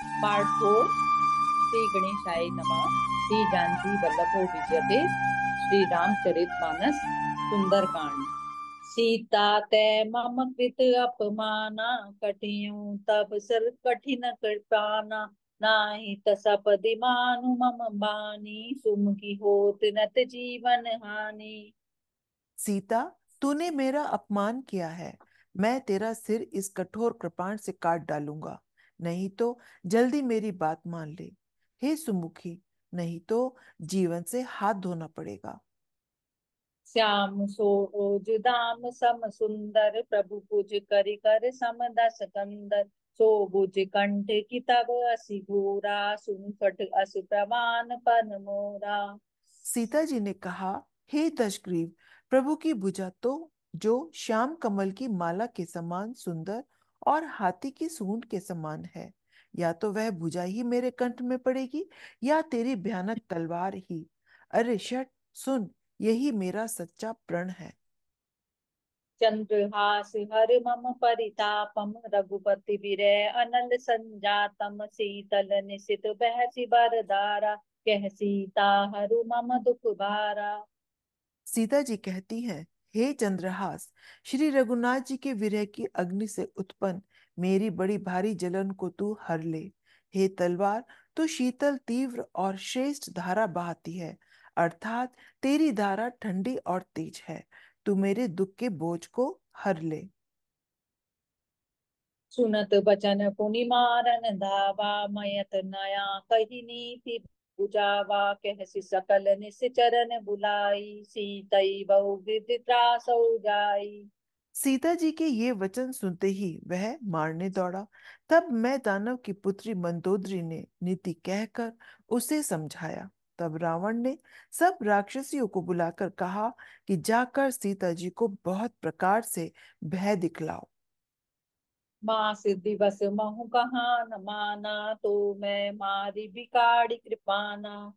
Part 4। Shri गणेशाय नमः। श्री जानकी वल्लभो विजयते। श्री रामचरितमानस सुंदरकांड। सीता ते मम कृत अपमाना, कटियु तब सर कठिन कृपाना। नाही तसपदि मानु मम बानी, सुमुखी होत नत जीवन हानि। सीता, तूने मेरा अपमान किया है। मैं तेरा सिर इस कठोर कृपाण से काट डालूंगा। नहीं तो जल्दी मेरी बात मान ले। हे सुमुखी, नहीं तो जीवन से हाथ धोना पड़ेगा। श्याम सोज दाम सम सुंदर, प्रभु पूज करि कर सम दस कंदर। सो भुज कंठ की तब असि घोरा, सुन फट अस प्रमाण पन मोरा। सीता जी ने कहा, हे दशग्रीव, प्रभु की भुजा तो जो श्याम कमल की माला के समान सुंदर और हाथी की सूंड के समान है, या तो वह भुजा ही मेरे कंठ में पड़ेगी या तेरी भयानक तलवार ही। अरे शट, सुन, यही मेरा सच्चा प्रण है। चंद्रहास हर मम परितापम, रघुपति विरय अनल संजातम। शीतल निशित बहसि बरदारा, कह सीता हरु मम दुख भारा। सीता जी कहती हैं, हे चंद्रहास, श्री रघुनाथ जी के विरह की अग्नि से उत्पन्न मेरी बड़ी भारी जलन को तू हर ले। हे तलवार, तू शीतल, तीव्र और श्रेष्ठ धारा बहाती है, अर्थात तेरी धारा ठंडी और तेज है। तू मेरे दुख के बोझ को हर ले। सुनत बचन पुनि मारन धावा, मयत नया कही नीति बुझावा। कहसि सकल निश्चरन बुलाई, सीतई बहु विधि त्रासौ जाई। सीता जी के ये वचन सुनते ही वह मारने दौड़ा। तब मैं दानव की पुत्री मंदोदरी ने नीति कहकर उसे समझाया। तब रावण ने सब राक्षसियों को बुलाकर कहा कि जाकर सीता जी को बहुत प्रकार से भय दिखलाओ। मास दिवस महु कहा न माना, तो मैं मारी बिगाड़ी कृपाना।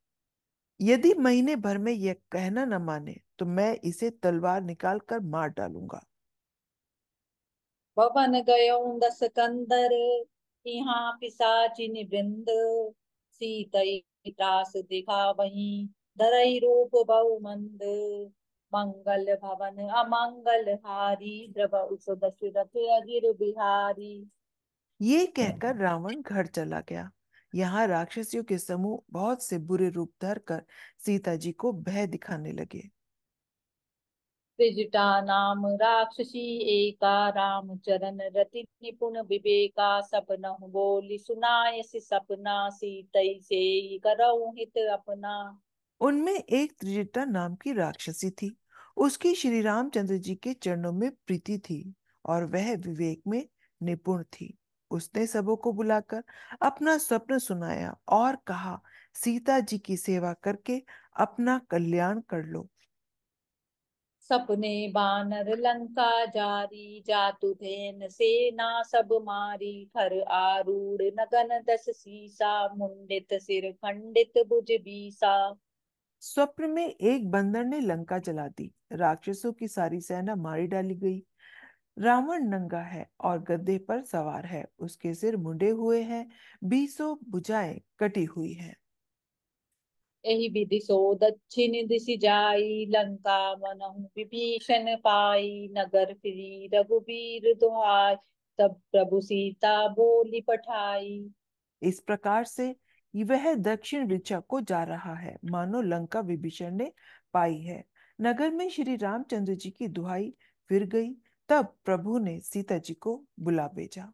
यदि महीने भर में यह कहना न माने तो मैं इसे तलवार निकाल कर मार डालूंगा। भवन गयो दस कंदर, यहाँ पिशाचिन वृंद। सीतई त्रास दिखा वही, धरई रूप बहु मंद। मंगल भवन अमंगल हारी, द्रव उस दशरथ अगिर बिहारी। ये कहकर रावण घर चला गया। यहाँ राक्षसियों के समूह बहुत से बुरे रूप धरकर सीता जी को भय दिखाने लगे। त्रिजटा नाम राक्षसी एका, राम चरण रति निपुण विवेका। सपनहु बोली सुनायसि सपना, सीतई से करहु हित अपना। उनमें एक त्रिजटा नाम की राक्षसी थी। उसकी श्री रामचंद्र जी के चरणों में प्रीति थी और वह विवेक में निपुण थी। उसने सबों को बुलाकर अपना स्वप्न सुनाया और कहा, सीता जी की सेवा करके अपना कल्याण कर लो। सपने बानर लंका जारी, जातु धेन सेना सब मारी। खर आरूढ़ नगन दस सीसा, मुंडित सिर खंडित भुज बीसा। स्वप्न में एक बंदर ने लंका जला दी। राक्षसों की सारी सेना मारी डाली गई। रावण नंगा है और गद्दे पर सवार है। उसके सिर मुंडे हुए हैं, बीसों भुजाएं कटी हुई हैं। एहि विधि सो दक्षिण दिशि जाई, लंका मनहु विभीषण पाई। नगर फिरी रघुबीर दुहाई, तब प्रभु सीता बोली पठाई। इस प्रकार से वह दक्षिण ऋचा को जा रहा है, मानो लंका विभीषण ने पाई है। नगर में श्री रामचंद्र जी की दुहाई फिर गई। तब प्रभु ने सीता जी को बुला भेजा।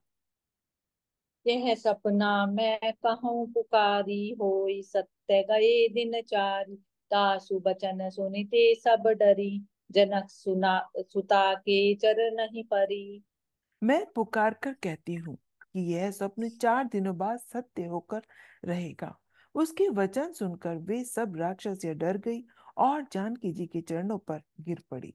यह सपना मैं कहूँ पुकारी, होई सत्य गए दिन चारी। तासु बचन सुनिते सब डरी, जनक सुना सुता के चरण ही परी। मैं पुकार कर कहती हूँ कि यह स्वप्न 4 दिनों बाद सत्य होकर रहेगा। उसके वचन सुनकर वे सब राक्षसियां डर गई और जानकी जी के चरणों पर गिर पड़ी।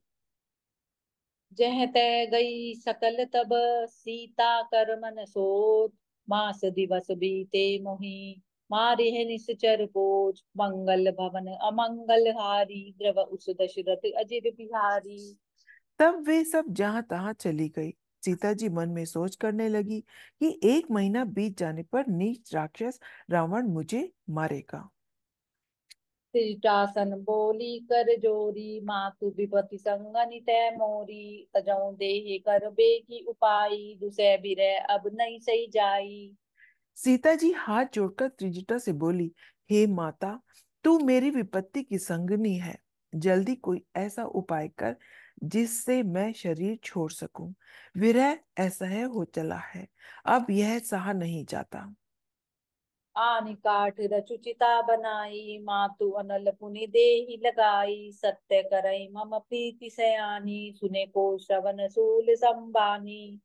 जह तै गई सकल तब, सीता कर मन सोच। मास दिवस बीते मोहि, मारे है निश्चर बोझ। मंगल भवन अमंगल हारी, द्रव उस दशरथ अजिर बिहारी। तब वे सब जहां तहां चली गई। सीता जी मन में सोच करने लगी कि 1 महीना बीत जाने पर नीच राक्षस रावण मुझे मारेगा। सिटासन बोली कर जोरी, मातु विपति संगनि तै मोरी। तजौ देहि कर बेगी उपाई, दुसै बिरह अब नहीं सही जाई। सीता जी हाथ जोड़कर त्रिजटा से बोली, हे माता, तू मेरी विपत्ति की संगनी है। जल्दी कोई ऐसा उपाय कर जिससे मैं शरीर छोड़ सकूं। विरह असह्य हो चला है, अब यह सहा नहीं जाता। आनि काठ रचुचिता बनाई, मातु अनल पुनि देहि लगाई। सत्य करई मम प्रीति सयानी, सुने को श्रवण सूल संबानी।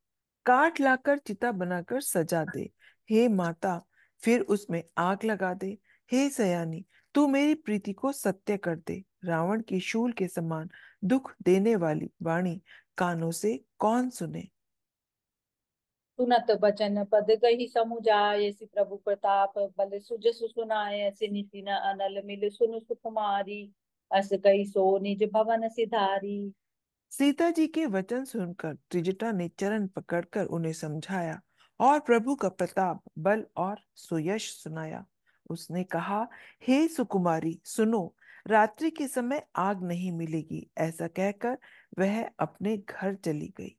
काठ लाकर चिता बनाकर सजा दे, हे माता, फिर उसमें आग लगा दे। हे सयानी, तू मेरी प्रीति को सत्य कर दे। रावण की शूल के समान दुख देने वाली वाणी कानों से कौन सुने। सुनत बचन पद गही समुझाय, सि प्रभु प्रताप बल सुज सुनाय। सिनि न अनल मिल सुन सुकुमारी, अस कई सो निज भवन सिधारी। सीता जी के वचन सुनकर त्रिजटा ने चरण पकड़कर उन्हें समझाया और प्रभु का प्रताप, बल और सुयश सुनाया। उसने कहा, हे सुकुमारी सुनो, रात्रि के समय आग नहीं मिलेगी। ऐसा कहकर वह अपने घर चली गई।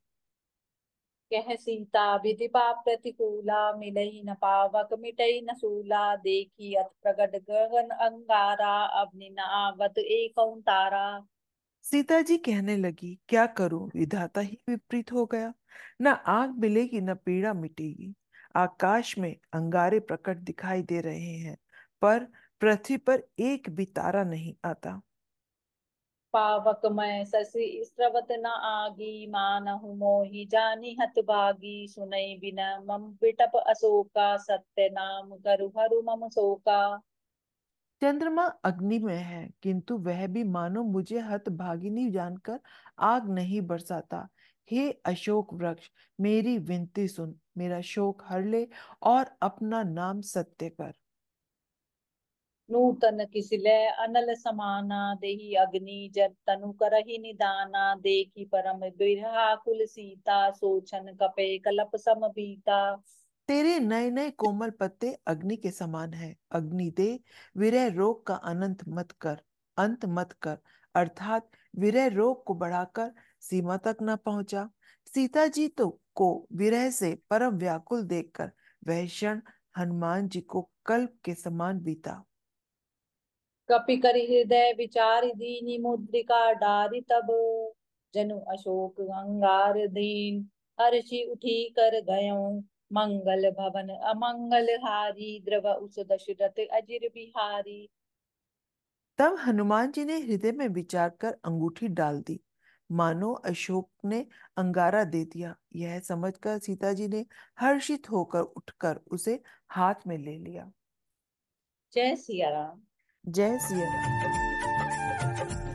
कह सीता विधि पाप प्रतिकूला, मिलई न पावक मिटई न सूला। देखी अत प्रगट गगन अंगारा, अब निन आवत एक तारा। सीता जी कहने लगी, क्या करूं, विधाता ही विपरीत हो गया। न आग मिलेगी न पीड़ा मिटेगी। आकाश में अंगारे प्रकट दिखाई दे रहे हैं, पर पृथ्वी पर एक भी तारा नहीं आता। पावक मैं शशि स्रवत न आगी, मानहु मोहि जानी हत भागी। सुनई बिन मम बिटप अशोका, सत्य नाम करु हरु मम शोका। चंद्रमा अग्नि में है, किंतु वह भी मानो मुझे हतभागिनी जानकर आग नहीं बरसाता। हे अशोक वृक्ष, मेरी विनती सुन, मेरा शोक हर ले और अपना नाम सत्य कर। नूतन किसिलै अनल समाना, देहि अग्नि जब तनु करहि निदाना। देखी परम बिरहा कुल सीता, सोचन कपे कलप सम बीता। तेरे नए नए कोमल पत्ते अग्नि के समान है। अग्नि दे, विरह रोग का अंत मत कर। अर्थात विरह रोग को बढ़ाकर सीमा तक न पहुंचा। सीता जी तो को विरह से परम व्याकुल देखकर वह क्षण हनुमान जी को कल्प के समान बीता। कपि करि हृदय विचार दीनी, मुद्रिका डारि तब। जनु अशोक अंगार दीन, हर्षि उठी कर गयों। मंगल भवन अमंगल हारी, द्रव उस दशरथ अजिर बिहारी। तब हनुमान जी ने हृदय में विचार कर अंगूठी डाल दी, मानो अशोक ने अंगारा दे दिया। यह समझकर सीता जी ने हर्षित होकर उठकर उसे हाथ में ले लिया। जय सिया राम। जय सिया राम।